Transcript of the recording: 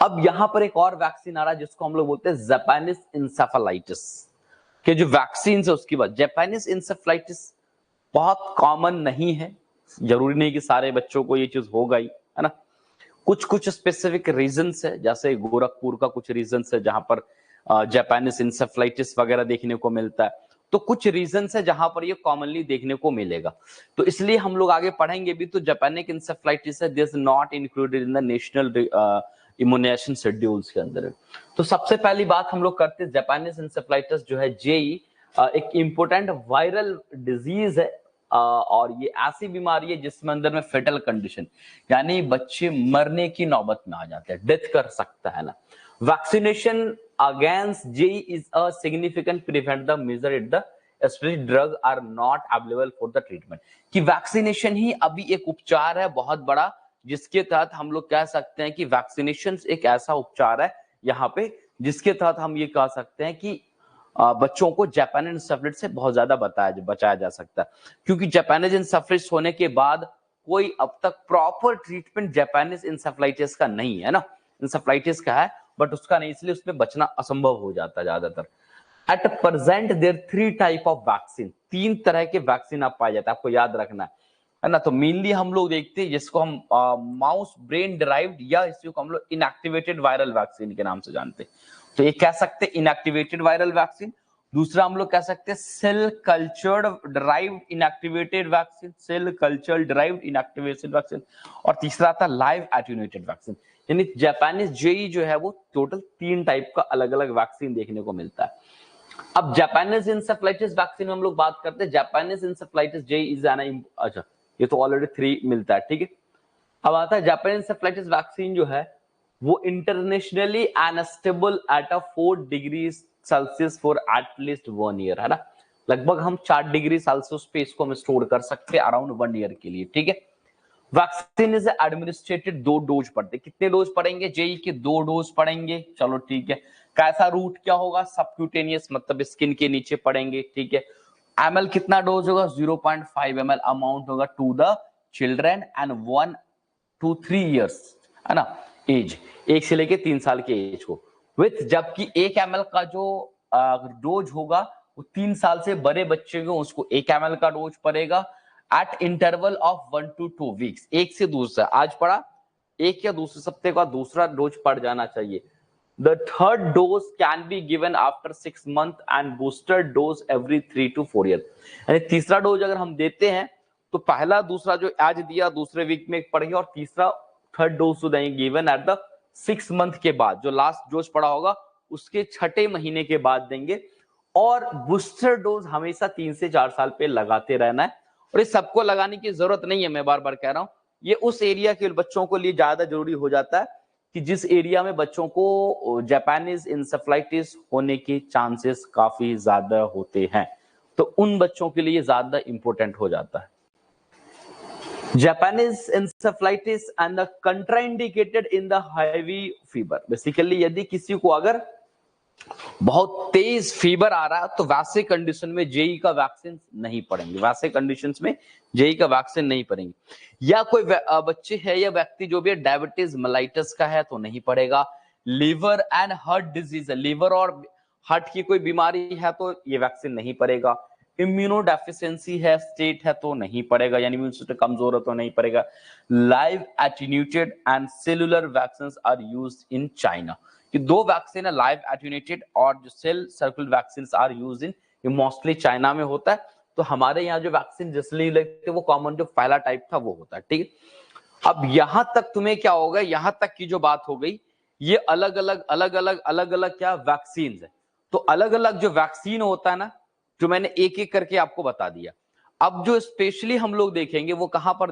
अब यहां पर एक और वैक्सीन आ रहा है जिसको हम लोग बोलते हैं जापानीज इंसेफेलाइटिस के जो वैक्सीन है उसकी बात। जापानीज इंसेफेलाइटिस बहुत कॉमन नहीं है, जरूरी नहीं कि सारे बच्चों को ये चीज होगा ही, है ना। कुछ कुछ स्पेसिफिक रीजंस है, जैसे गोरखपुर का कुछ रीजंस है जहां पर जापानीज इंसेफेलाइटिस वगैरह देखने को मिलता है। तो कुछ रीजंस है जहां पर ये कॉमनली देखने को मिलेगा, तो इसलिए हम लोग आगे पढ़ेंगे भी। तो जापानिक इंसेफेलाइटिस है, this not included in the national immunisation schedules के अंदर। तो सबसे पहली बात हम लोग करते हैं, जापानीज इंसेफेलाइटिस जो है जेई एक इंपोर्टेंट वायरल डिजीज है, और ये ऐसी बीमारी है जिसमें अंदर में फेटल कंडीशन, यानी बच्चे मरने की नौबत में आ जाते हैं, डेथ कर सकता है ना। Vaccination against JE is a significant prevent the major it the specially drug are not available for the treatment. कि वैक्सीनेशन ही अभी एक उपचार है बहुत बड़ा, जिसके तहत हम लोग कह सकते हैं कि वैक्सीनेशन एक ऐसा उपचार है यहाँ पे जिसके तहत हम ये कह सकते हैं कि बच्चों को जापानीज इंसेफेलाइटिस से बहुत ज्यादा बचाया जा सकता है। क्योंकि जापानीज इंसेफेलाइटिस होने के बाद कोई अब तक प्रॉपर ट्रीटमेंट जापानीज इंसेफेलाइटिस का नहीं है ना। इंसेफेलाइटिस का है बट उसका नहीं, इसलिए उसमें बचना असंभव हो जाता है ज्यादातर। At present there 3 type of vaccine, 3 तरह के वैक्सीन आप पाए जाते हैं, आपको याद रखना है ना। तो मेनली हम लोग देखते हैं जिसको हम माउस ब्रेन डिराइव्ड या इसको हम लोग इनएक्टिवेटेड वायरल वैक्सीन के नाम से जानते हैं। तो ये कह सकते हैं इनएक्टिवेटेड वायरल वैक्सीन। दूसरा हम लोग कह सकते हैं cell cultured derived inactivated vaccine, cell culture derived inactivated vaccine. और तीसरा आता है लाइव एटेन्यूएटेड वैक्सीन। यानी जापानीज जेई जो है वो टोटल 3 टाइप का अलग अलग वैक्सीन देखने को मिलता है। अब जापानीज इंसेफेलाइटिस वैक्सीन में हम लोग बात करते हैं, Japanese encephalitis JE is an, अच्छा ये तो ऑलरेडी 3 मिलता है, ठीक है। अब आता है जापानीज इंसेफेलाइटिस वैक्सीन जो है वो internationally unstable at a 4 degree Celsius for at least 1 year, है ना। लगभग हम 4 डिग्री सेल्सियस पे इसको हम स्टोर कर सकते हैं अराउंड 1 ईयर के लिए, ठीक है। वैक्सीन इज एडमिनिस्ट्रेटेड 2 डोज पड़ते, कितने डोज पड़ेंगे जेई के? 2 डोज पड़ेंगे, चलो ठीक है। कैसा रूट क्या होगा? सबक्यूटेनियस, मतलब स्किन के नीचे पड़ेंगे, ठीक है। एमएल कितना डोज होगा? 0.5 ml अमाउंट होगा to the children and 1 to 3 years, है ना, एज, 1 से लेके 3 साल के एज को विथ, जबकि 1 ml का जो डोज होगा वो 3 साल से बड़े बच्चे को उसको 1 ml का डोज पड़ेगा eight interval of 1 to 2 weeks। एक से दूसरा, आज पड़ा एक या दूसरे सप्ताह का दूसरा डोज पड़ जाना चाहिए। The third dose can be given after 6 months and booster dose every 3 to 4 years। यानी तीसरा डोज अगर हम देते हैं तो पहला दूसरा जो आज दिया दूसरे वीक में पड़ेगा, और तीसरा थर्ड डोज देंगे गिवन एट द 6 मंथ के बाद, जो लास्ट डोज पड़ा होगा उसके 6ठे महीने के बाद देंगे। और बूस्टर डोज हमेशा 3 से 4 साल पे लगाते रहना है। और ये सबको लगाने की जरूरत नहीं है, मैं बार बार कह रहा हूं, ये उस एरिया के बच्चों को लिए ज्यादा जरूरी हो जाता है कि जिस एरिया में बच्चों को जापानीज इंसेफेलाइटिस होने के चांसेस काफी ज्यादा होते हैं, तो उन बच्चों के लिए ज्यादा इंपॉर्टेंट हो जाता है। Japanese encephalitis and the contraindicated in the heavy fever। Basically यदि किसी को अगर बहुत तेज फीवर आ रहा है तो वैसे कंडीशन में जेई का वैक्सीन नहीं पड़ेंगे, वैसे कंडीशंस में जेई का वैक्सीन नहीं पड़ेंगे। या कोई बच्चे है या व्यक्ति जो भी डायबिटीज मेलाइटिस का है तो नहीं पड़ेगा। लीवर एंड हार्ट डिजीज है, लीवर और हार्ट की कोई बीमारी है तो ये वैक्सीन नहीं पड़ेगा। इम्यूनो डेफिशिएंसी है स्टेट है तो नहीं पड़ेगा, यानी इम्यून सिस्टम कमजोर है तो नहीं पड़ेगा। Live attenuated and cellular vaccine are used in China. कि 2 वैक्सीन है, लाइव एटेन्यूएटेड और जो cell circular vaccine are used in, ये मोस्टली चाइना में होता है। तो हमारे यहाँ जो वैक्सीन जिसलिए लगते हैं वो कॉमन जो पहला टाइप था वो होता है, ठीक है। अब यहां तक तुम्हें क्या होगा, यहां तक की जो बात हो गई ये अलग अलग क्या वैक्सीन है। तो अलग अलग जो वैक्सीन होता है ना, जो मैंने एक एक करके आपको बता दिया। अब जो स्पेशली हम लोग देखेंगे वो कहां पर